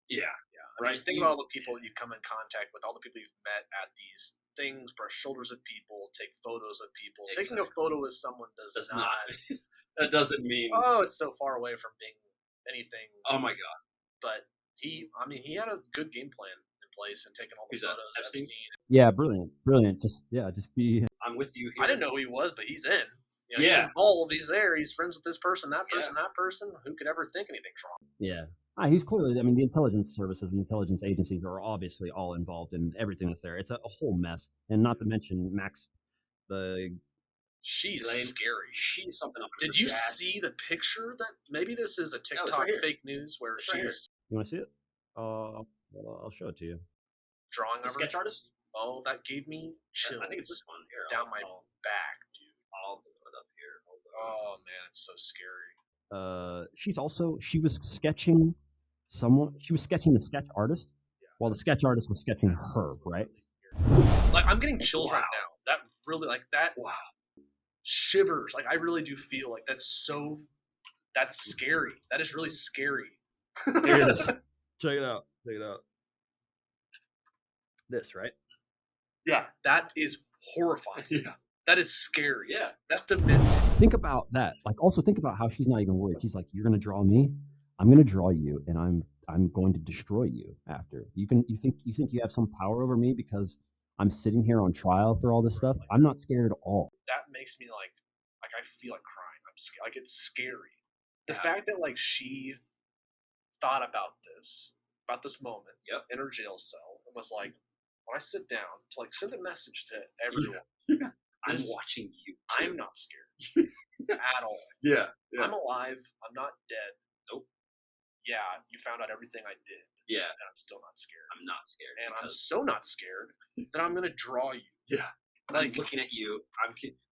Yeah. I mean, think about all the people that you come in contact with, all the people you've met at these things, brush shoulders with people, take photos of people. Exactly. Taking a photo with someone does not That doesn't mean. Oh, it's so far away from being anything. Oh my god. But he had a good game plan in place and taking all the Who's that, photos. Epstein? Yeah, brilliant. Just be. I'm with you here. I didn't know who he was, but he's in. He's Yeah. involved. He's there. He's friends with this person, that person, that person. Who could ever think anything's wrong? Yeah. He's clearly. I mean, the intelligence services and intelligence agencies are obviously all involved in everything that's there. It's a whole mess, and not to mention Max, She's Ghislaine, scary. She's something up. Did you see the picture that maybe this is a it's TikTok right here. fake news where It's she right here. was You want to see it? Well, I'll show it to you. drawing The over sketch artist? Oh, that gave me chills I think it's this one here. down my back, dude. I'll put it up here. Hold on. Oh man, it's so scary. She was sketching someone. She was sketching the sketch artist, while the sketch artist was sketching her. Right? Like I'm getting chills right Wow. now. That really that Wow. shivers. Like I really do feel like that's scary. That is really scary. Here it is. Check it out. This, right? Yeah, that is horrifying. Yeah. That is scary. Yeah. That's demented. Think about that. Like, also think about how she's not even worried. She's like, "You're gonna draw me. I'm gonna draw you, and I'm going to destroy you after. You think you have some power over me because I'm sitting here on trial for all this stuff? I'm not scared at all." That makes me like I feel like crying. I'm scared. Like it's scary. The Yeah. fact that like she thought about this moment Yep. in her jail cell and was like, when I sit down to like send a message to everyone, Yeah. I'm This- watching you. Too. I'm not scared at all. Yeah. I'm alive. I'm not dead. Nope. Yeah, you found out everything I did, Yeah. and I'm still not scared. I'm not scared. And I'm because so not scared that I'm gonna draw you. Yeah. I'm Like, looking at you.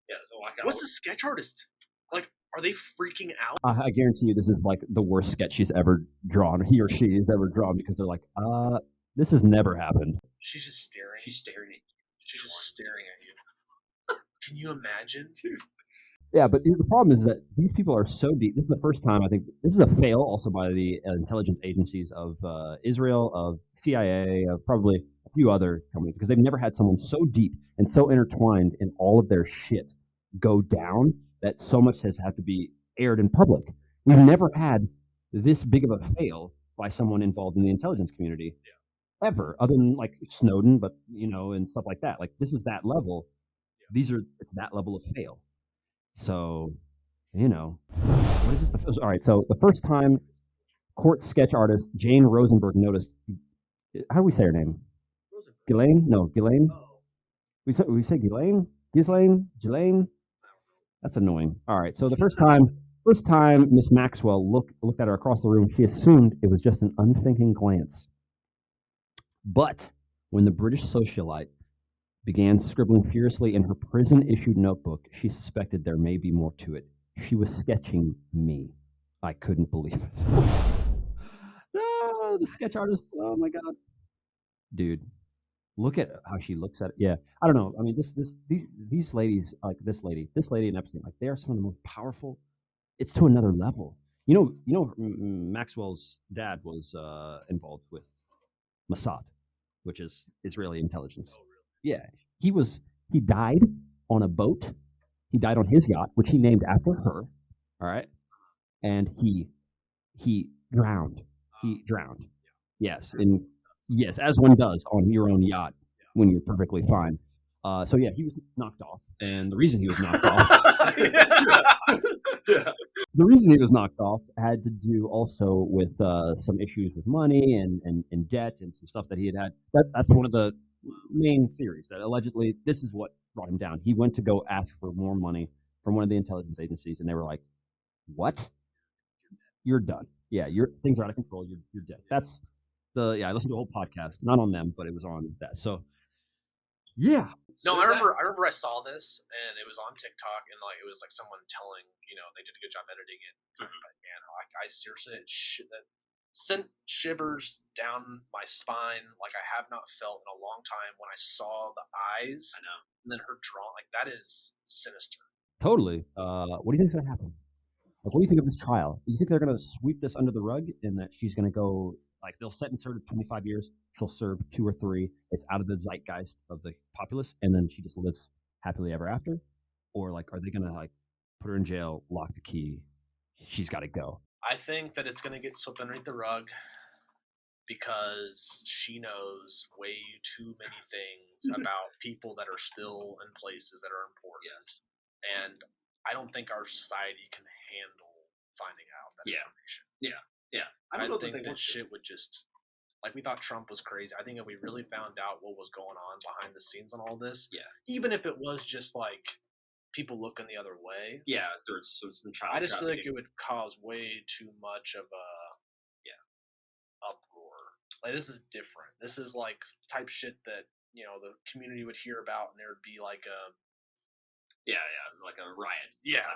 Yeah. So I got what's the sketch artist? Like, are they freaking out? I guarantee you, this is like the worst sketch she's ever drawn. He or she has ever drawn, because they're like, this has never happened. She's just staring. She's staring at you. She's just staring at you. Can you imagine? Dude. Yeah, but the problem is that these people are so deep. This is the first time, I think, this is a fail also by the intelligence agencies of Israel, of CIA, of probably a few other companies, because they've never had someone so deep and so intertwined in all of their shit go down that so much has had to be aired in public. We've never had this big of a fail by someone involved in the intelligence community ever, other than like Snowden, but and stuff like that. Like, this is that level. These are that level of fail. So, what is this? All right. So the first time court sketch artist Jane Rosenberg noticed, how do we say her name? Ghislaine? No, Ghislaine. Oh, We say Ghislaine? Ghislaine? That's annoying. All right. So the first time Miss Maxwell looked at her across the room, she assumed it was just an unthinking glance. But when the British socialite began scribbling furiously in her prison-issued notebook, she suspected there may be more to it. She was sketching me. I couldn't believe it. The sketch artist. Oh my god, dude! Look at how she looks at it. Yeah, I don't know. I mean, these ladies, like this lady and Epstein, like they are some of the most powerful. It's to another level. Maxwell's dad was involved with Mossad, which is Israeli intelligence. oh, really? Yeah, he died on a boat. He died on his yacht, which he named after her. All right, and he drowned. He drowned. Yes, as one does on your own yacht when you're perfectly fine. So yeah, he was knocked off, and the reason he was knocked off, Yeah. the reason he was knocked off had to do also with some issues with money and debt and some stuff that he had. That's one of the main theories, that allegedly this is what brought him down. He went to go ask for more money from one of the intelligence agencies, and they were like, "What? You're done. Yeah, things are out of control. You're dead." That's I listened to a whole podcast, not on them, but it was on that. So yeah, No, So I is that- remember I saw this and it was on TikTok and like it was like someone telling, they did a good job editing it. But man, I seriously that sent shivers down my spine like I have not felt in a long time when I saw the eyes I know. and then her draw. Like that is sinister. totally. What do you think is going to happen? Like, what do you think of this trial? Do you think they're going to sweep this under the rug and that she's going to go, like, they'll sentence her to 25 years, she'll serve 2 or 3, it's out of the zeitgeist of the populace, and then she just lives happily ever after? Or, like, are they going to, like, put her in jail, lock the key. She's got to go. I think that it's going to get swept underneath the rug because she knows way too many things about people that are still in places that are important. And I don't think our society can handle finding out that information. I think that shit would just, like, we thought Trump was crazy. I think if we really found out what was going on behind the scenes on all this, even if it was just like people looking the other way, there's some child I just feel like trafficking. it would cause way too much of a uproar. Like, this is different. This is like type shit that, you know, the community would hear about, and there would be like a like a riot.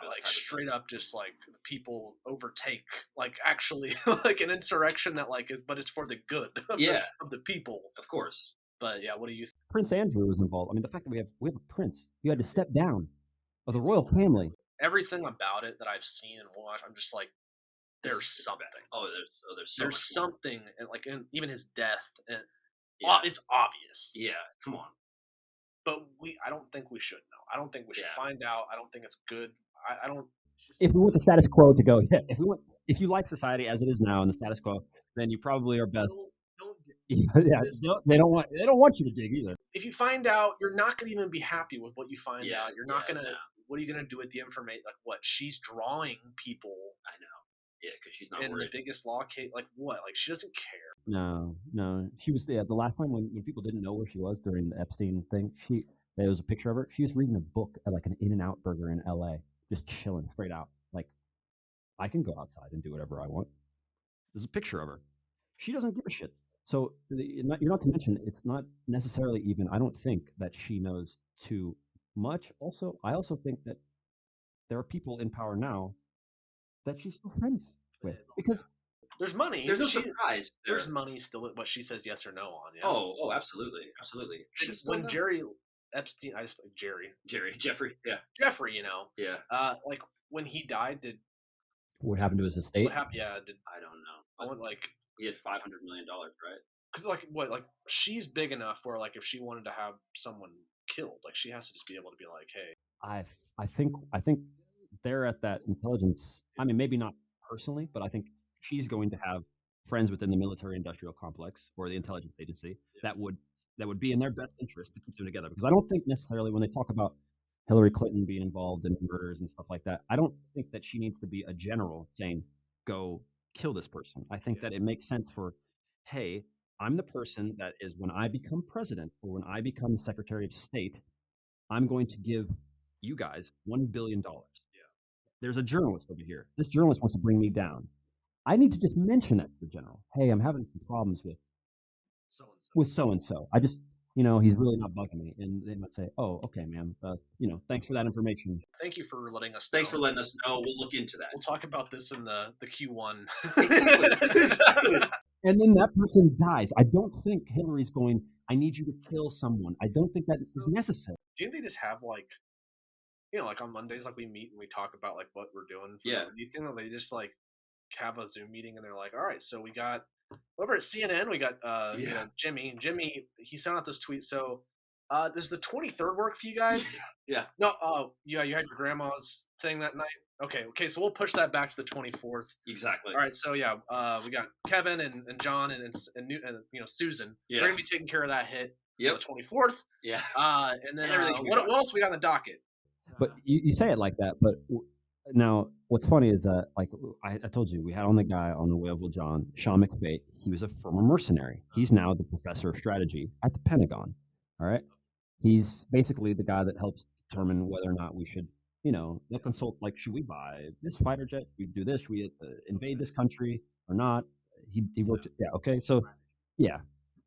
like straight up just like people overtake, like actually like an insurrection that like is, but it's for the good of the people, of course. But yeah, what do you think? Prince Andrew was involved. I mean, the fact that we have a prince, you had to step down of the royal family. Everything about it that I've seen and watched, I'm just like, there's something. There's something, and like even his death, and it's obvious. Yeah, come on. But I don't think we should know. I don't think we should find out. I don't think it's good. I don't. If we want the status quo to go, if you like society as it is now and the status quo, then you probably are best. They don't want you to dig either. If you find out, you're not going to even be happy with what you find out. You're not going to. What are you going to do with the information? Like what? She's drawing people. I know. Yeah, because she's not in worried. the biggest law case. Like what? Like she doesn't care. No. She was the last time when people didn't know where she was during the Epstein thing. There was a picture of her. She was reading a book at like an In-N-Out burger in LA, just chilling straight out. Like, I can go outside and do whatever I want. There's a picture of her. She doesn't give a shit. So you're not to mention, it's not necessarily even, I don't think that she knows too much. I also think that there are people in power now that she's still friends with. Because there's money. There's no surprise. There's money still at what she says yes or no on. Yeah? Oh, absolutely. When Jerry Epstein, I just like Jeffrey, Jeffrey, you know, like when he died, what happened to his estate? What happened? Yeah, I don't know. I went like he had $500 million, right? Because like she's big enough where like if she wanted to have someone killed, like she has to just be able to be like, hey. I think they're at that intelligence. I mean, maybe not personally, but I think she's going to have friends within the military-industrial complex or the intelligence agency that would be in their best interest to keep them together. Because I don't think necessarily when they talk about Hillary Clinton being involved in murders and stuff like that, I don't think that she needs to be a general saying, go kill this person. I think that it makes sense for, hey, I'm the person that is, when I become president or when I become Secretary of State, I'm going to give you guys $1 billion. There's a journalist over here. This journalist wants to bring me down. I need to just mention that to the general. Hey, I'm having some problems with so-and-so. I just, he's really not bugging me. And they might say, oh, okay, man. Thanks for that information. Thank you for letting us Thanks for letting us know. We'll look into that. We'll talk about this in the Q1. Exactly. And then that person dies. I don't think Hillary's going, I need you to kill someone. I don't think that is necessary. Do you think they just have like, like on Mondays, like we meet and we talk about like what we're doing? Do you think that they just like have a Zoom meeting and they're like, all right, so we got over at CNN, we got Jimmy. Jimmy, he sent out this tweet. So does the 23rd work for you guys? Yeah. No, you had your grandma's thing that night. Okay, so we'll push that back to the 24th. Exactly. All right, so we got Kevin and John and Susan. We're gonna be taking care of that hit on the 24th. Yeah. And then what else we got on the docket? But you say it like that, but now what's funny is that, like I told you, we had on the guy on the Whaleville John, Sean McFate. He was a former mercenary. He's now the professor of strategy at the Pentagon. All right. He's basically the guy that helps determine whether or not we should, they'll consult, like, should we buy this fighter jet? Should we do this? Should we invade this country or not? He worked. Yeah. Okay. So, yeah,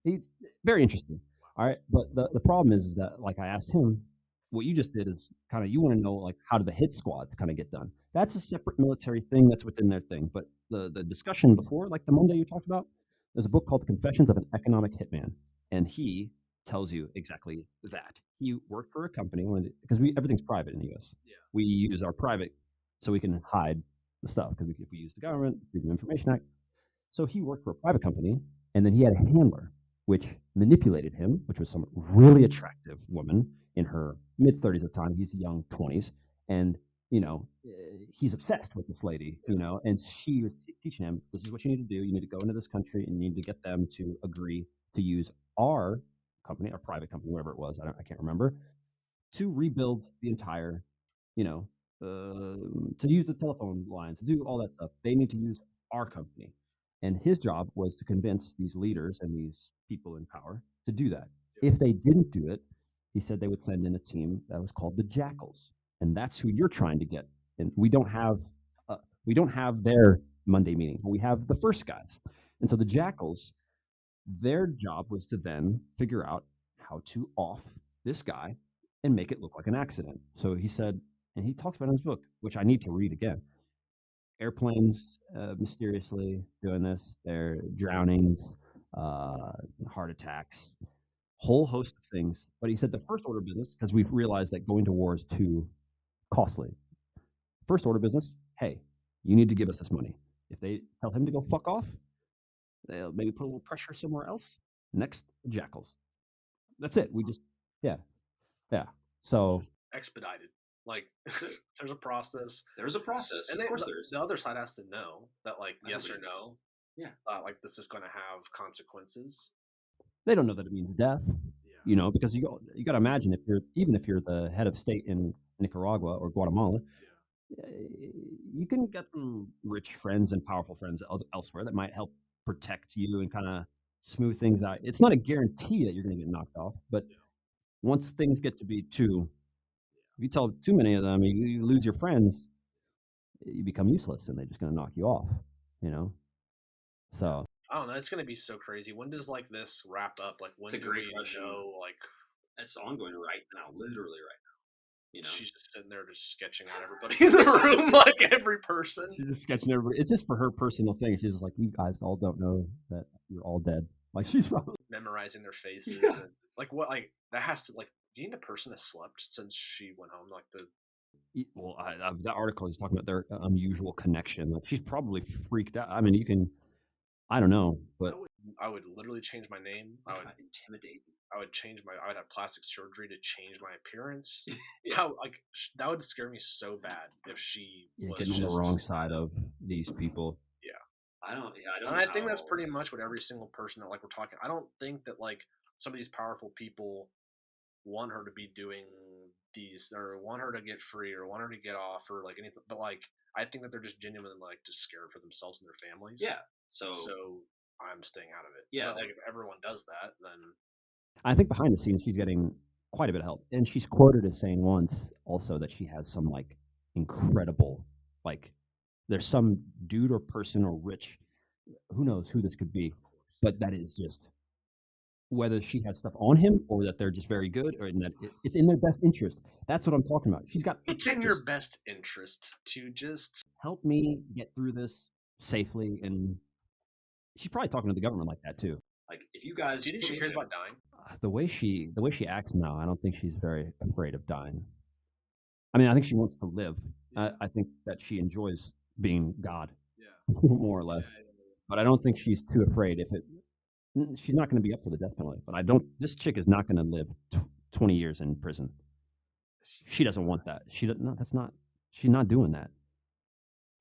he's very interesting. All right. But the problem is that, like, I asked him, what you just did is kind of, you want to know, like, how do the hit squads kind of get done? That's a separate military thing that's within their thing. But the discussion before, like the Monday you talked about, there's a book called Confessions of an Economic Hitman. And he tells you exactly that. He worked for a company, because everything's private in the U.S. Yeah. We use our private so we can hide the stuff, because if we use the government, Freedom of Information Act. So he worked for a private company, and then he had a handler, which manipulated him, which was some really attractive woman in her mid-30s at the time. He's young 20s. And he's obsessed with this lady, and she was teaching him, this is what you need to do. You need to go into this country and you need to get them to agree to use our company, our private company, whatever it was. I can't remember, to rebuild the entire, to use the telephone lines, to do all that stuff. They need to use our company. And his job was to convince these leaders and these people in power to do that. If they didn't do it, he said they would send in a team that was called the Jackals, and that's who you're trying to get. And we don't have their Monday meeting, but we have the first guys. And so the Jackals, their job was to then figure out how to off this guy and make it look like an accident. So he said, and he talks about it in his book, which I need to read again. Airplanes mysteriously doing this, their drownings, heart attacks, whole host of things. But he said the first order of business, because we've realized that going to war is too costly. First order of business, hey, you need to give us this money. If they tell him to go fuck off, they'll maybe put a little pressure somewhere else. Next, Jackals. That's it. We just, yeah. So expedited. Like there's a process. There's a process. And of course there is. The other side has to know that, like, yes or no. Yeah. Like this is going to have consequences. They don't know that it means death. Yeah. Because you got to imagine, if you're the head of state in Nicaragua or Guatemala, you can get some rich friends and powerful friends elsewhere that might help protect you and kind of smooth things out. It's not a guarantee that you're going to get knocked off, but once things get to be if you tell too many of them, you lose your friends, you become useless, and they're just going to knock you off. So I don't know. It's going to be so crazy. When does like this wrap up? Like when do we know? Like it's ongoing right now, literally right now. She's just sitting there, just sketching out everybody in the room, like every person. She's just sketching everybody. It's just for her personal thing. She's just like, you guys all don't know that you're all dead. Like she's probably memorizing their faces. And, like what? Like that has to like. Do you think the person has slept since she went home? Like that article is talking about their unusual connection. Like she's probably freaked out. I mean, I don't know, but I would literally change my name. I would intimidate. I would have plastic surgery to change my appearance. How that would scare me so bad if she was getting on the wrong side of these people. Yeah, I don't. And I think that's pretty much what every single person that like we're talking. I don't think that like some of these powerful people want her to be doing these, or want her to get free, or want her to get off, or like anything. But like, I think that they're just genuinely like just scared for themselves and their families. Yeah. So I'm staying out of it. Yeah. But like if everyone does that, then I think behind the scenes she's getting quite a bit of help, and she's quoted as saying once also that she has some like incredible, like there's some dude or person or rich, who knows who this could be, but that is just, whether she has stuff on him or that they're just very good, or that it's in their best interest. That's what I'm talking about. She's got. It's in your best interest to just help me get through this safely, and she's probably talking to the government like that too. Like, if you guys, do you think she cares about dying? The way she acts now, I don't think she's very afraid of dying. I mean, I think she wants to live. I think that she enjoys being God, more or less. But I don't think she's too afraid. She's not going to be up for the death penalty, but this chick is not going to live 20 years in prison. She doesn't want that. She's not doing that.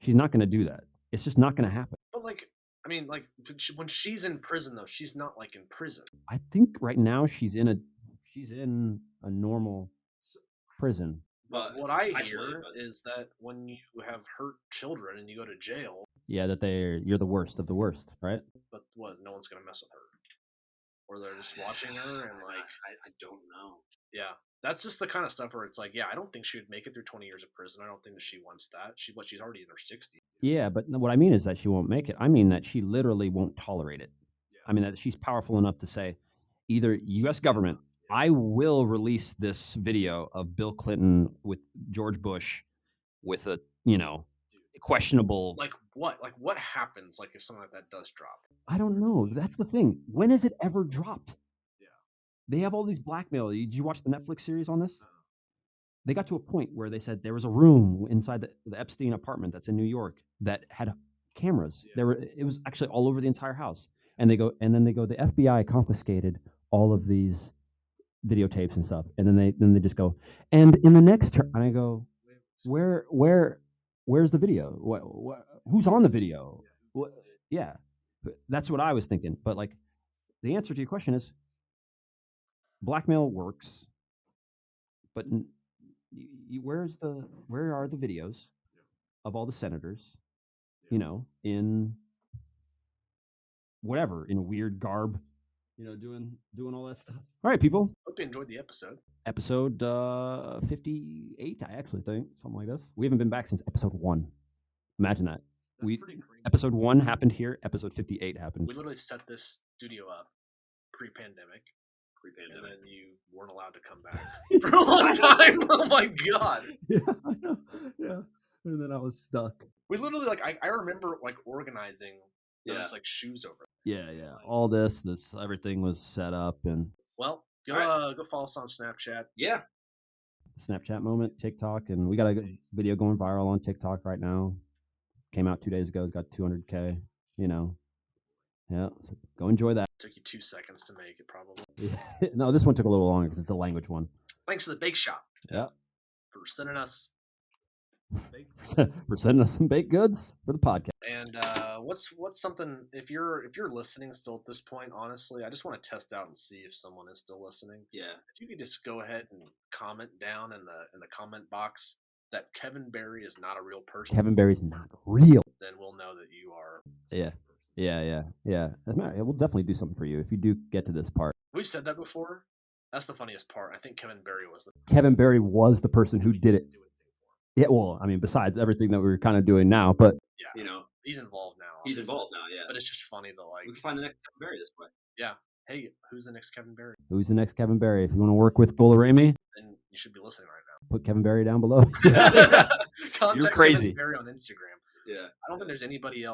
She's not going to do that. It's just not going to happen. But like, I mean, like when she's in prison though, she's not like in prison. I think right now she's in a normal prison. But what I hear is that when you have hurt children and you go to jail, that you're the worst of the worst, right? But what? No one's gonna mess with her, or they're just watching her and like I don't know. Yeah, that's just the kind of stuff where it's like, I don't think she would make it through 20 years of prison. I don't think that she wants that. She's already in her 60s. Yeah, but what I mean is that she won't make it. I mean that she literally won't tolerate it. Yeah. I mean that she's powerful enough to say, either U.S. government, I will release this video of Bill Clinton with George Bush with a, questionable. Like what? Like what happens like if something like that does drop? I don't know. That's the thing. When has it ever dropped? Yeah. They have all these blackmail. Did you watch the Netflix series on this? They got to a point where they said there was a room inside the Epstein apartment that's in New York that had cameras. Yeah. It was actually all over the entire house. And then they go, the FBI confiscated all of these videotapes and stuff. And then they just go, and in the next and I go, where's the video? Who's on the video? Yeah, that's what I was thinking. But like, the answer to your question is blackmail works, but where are the videos of all the senators, in whatever, in weird garb, doing all that stuff. All right, people. Hope you enjoyed the episode. Episode 58, I actually think, something like this. We haven't been back since episode 1. Imagine that. That's pretty crazy. Episode 1 happened here. Episode 58 happened. We literally set this studio up pre-pandemic, and then you weren't allowed to come back for a long time. Oh my god. Yeah, I know. Yeah, and then I was stuck. We literally I remember organizing those shoes over. Yeah. All this everything was set up, and well, go follow us on Snapchat. Yeah. Snapchat moment, TikTok, and we got a video going viral on TikTok right now. Came out 2 days ago. It's got 200K. Yeah. So go enjoy that. Took you 2 seconds to make it, probably. No, this one took a little longer because it's a language one. Thanks to the Bake Shop. Yeah. For sending us. For sending us some baked goods for the podcast. And what's something, if you're listening still at this point, honestly, I just want to test out and see if someone is still listening. Yeah. If you could just go ahead and comment down in the comment box that Kevin Barry is not a real person. Kevin Barry's not real. Then we'll know that you are. Yeah. As a matter, we'll definitely do something for you if you do get to this part. We've said that before. That's the funniest part. I think Kevin Barry was the person who did it. Yeah, well, I mean, besides everything that we're kind of doing now, but yeah, he's involved now. He's involved now, yeah. But it's just funny to we can find the next Kevin Barry this way. Yeah. Hey, who's the next Kevin Barry? Who's the next Kevin Barry? If you want to work with Golarami, then you should be listening right now. Put Kevin Barry down below. Contact You're crazy. Kevin Barry on Instagram. Yeah. I don't think there's anybody else.